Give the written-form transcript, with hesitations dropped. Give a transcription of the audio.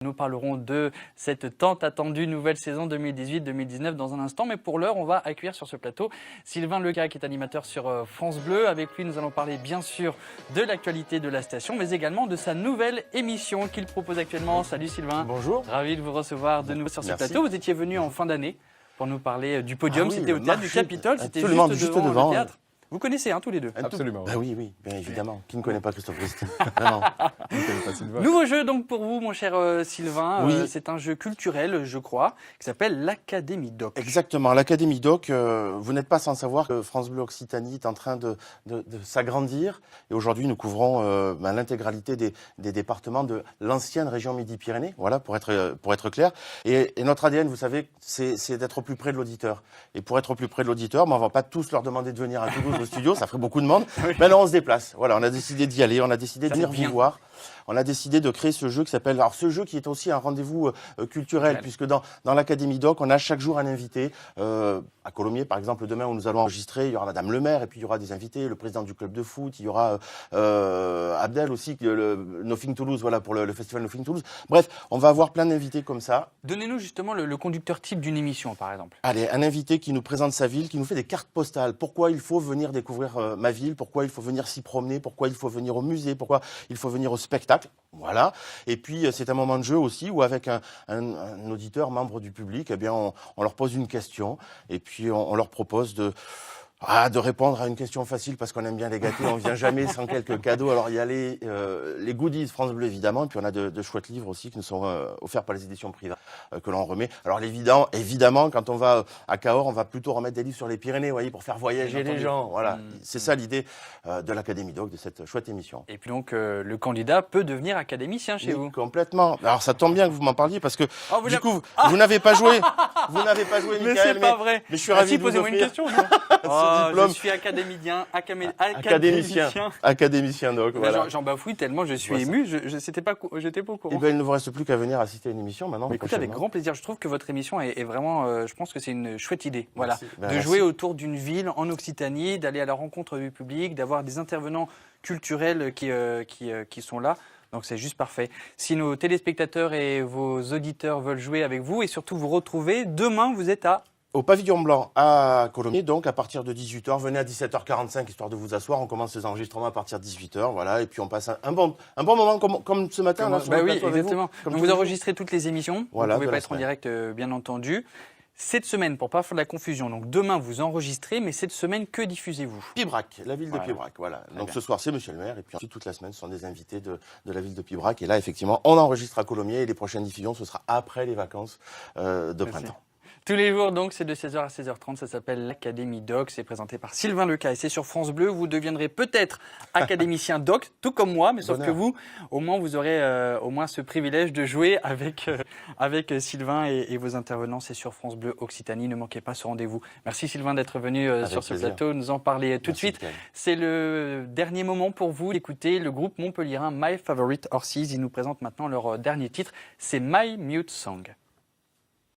Nous parlerons de cette tant attendue nouvelle saison 2018-2019 dans un instant. Mais pour l'heure, on va accueillir sur ce plateau Sylvain Lecas, qui est animateur sur France Bleu. Avec lui, nous allons parler bien sûr de l'actualité de la station, mais également de sa nouvelle émission qu'il propose actuellement. Salut Sylvain. Bonjour. Ravi de vous recevoir de nouveau sur ce plateau. Vous étiez venu en fin d'année pour nous parler du podium. C'était au théâtre du Capitole. C'était juste devant le théâtre. Vous connaissez tous les deux. Absolument. Bah oui, bien évidemment. Qui ne connaît pas Christophe Christie? Vraiment. Nouveau jeu donc pour vous, mon cher Sylvain. Oui. C'est un jeu culturel, je crois, qui s'appelle l'Académie Doc. Exactement. L'Académie Doc, vous n'êtes pas sans savoir que France Bleu Occitanie est en train de s'agrandir. Et aujourd'hui, nous couvrons l'intégralité des départements de l'ancienne région Midi-Pyrénées. Voilà, pour être clair. Et notre ADN, vous savez, c'est d'être au plus près de l'auditeur. Et pour être au plus près de l'auditeur, on ne va pas tous leur demander de venir à Toulouse au studio, ça ferait beaucoup de monde. Oui. Mais là, on se déplace. Voilà, on a décidé d'y aller, on a décidé de venir vous voir. On a décidé de créer ce jeu qui s'appelle... Alors, ce jeu qui est aussi un rendez-vous culturel, puisque dans l'Académie Doc, on a chaque jour un invité. À Colomiers, par exemple, demain, où nous allons enregistrer, il y aura Madame le maire, et puis il y aura des invités, le président du club de foot, il y aura Abdel aussi, le Nothing Toulouse, voilà, pour le festival Nothing Toulouse. Bref, on va avoir plein d'invités comme ça. Donnez-nous justement le conducteur type d'une émission, par exemple. Allez, un invité qui nous présente sa ville, qui nous fait des cartes postales. Pourquoi il faut venir découvrir ma ville, pourquoi il faut venir s'y promener, pourquoi il faut venir au musée, pourquoi il faut venir au spectacle. Voilà. Et puis, c'est un moment de jeu aussi où, avec un auditeur, membre du public, eh bien, on leur pose une question et puis on leur propose de répondre à une question facile parce qu'on aime bien les gâter. On vient jamais sans quelques cadeaux. Alors, il y a les goodies France Bleu, évidemment. Et puis, on a de chouettes livres aussi qui nous sont offerts par les éditions privées que l'on remet. Alors, évidemment, quand on va à Cahors, on va plutôt remettre des livres sur les Pyrénées, vous voyez, pour faire voyager les gens. Voilà. C'est ça l'idée de l'Académie Doc, de cette chouette émission. Et puis donc, le candidat peut devenir académicien chez vous. Complètement. Alors, ça tombe bien que vous m'en parliez parce que, du coup, vous n'avez pas joué. Vous n'avez pas joué, mais Michael. C'est pas vrai. Mais je suis ravi de vous posez-moi une question. Je suis académicien. Académicien, donc voilà. J'en bafouille tellement, je suis ému. J'étais pas au courant. Eh ben, il ne vous reste plus qu'à venir assister à une émission maintenant. Écoutez, avec grand plaisir. Je trouve que votre émission est vraiment, je pense que c'est une chouette idée. Voilà. Merci. Jouer autour d'une ville en Occitanie, d'aller à la rencontre du public, d'avoir des intervenants culturels qui sont là. Donc c'est juste parfait. Si nos téléspectateurs et vos auditeurs veulent jouer avec vous et surtout vous retrouver, demain vous êtes au Pavillon Blanc à Colomiers, donc à partir de 18h, venez à 17h45 histoire de vous asseoir. On commence les enregistrements à partir de 18h, voilà, et puis on passe un bon moment comme ce matin. Oui, exactement. Donc vous enregistrez toutes les émissions. Voilà, vous ne pouvez pas être en direct, bien entendu. Cette semaine, pour pas faire de la confusion, donc demain vous enregistrez, mais cette semaine, que diffusez-vous? Pibrac, la ville de Pibrac, voilà. Donc ce soir c'est Monsieur le maire, et puis ensuite toute la semaine ce sont des invités de la ville de Pibrac. Et là effectivement, on enregistre à Colomiers et les prochaines diffusions ce sera après les vacances de printemps. Tous les jours, donc, c'est de 16h à 16h30. Ça s'appelle l'Académie Doc. C'est présenté par Sylvain Lecas et c'est sur France Bleu. Vous deviendrez peut-être académicien doc, tout comme moi, mais sauf que vous, au moins, vous aurez au moins ce privilège de jouer avec Sylvain et vos intervenants. C'est sur France Bleu Occitanie. Ne manquez pas ce rendez-vous. Merci Sylvain d'être venu sur ce plateau, nous en parler tout de suite. C'est le dernier moment pour vous d'écouter le groupe montpelliérain My Favorite Horses. Ils nous présentent maintenant leur dernier titre. C'est My Mute Song.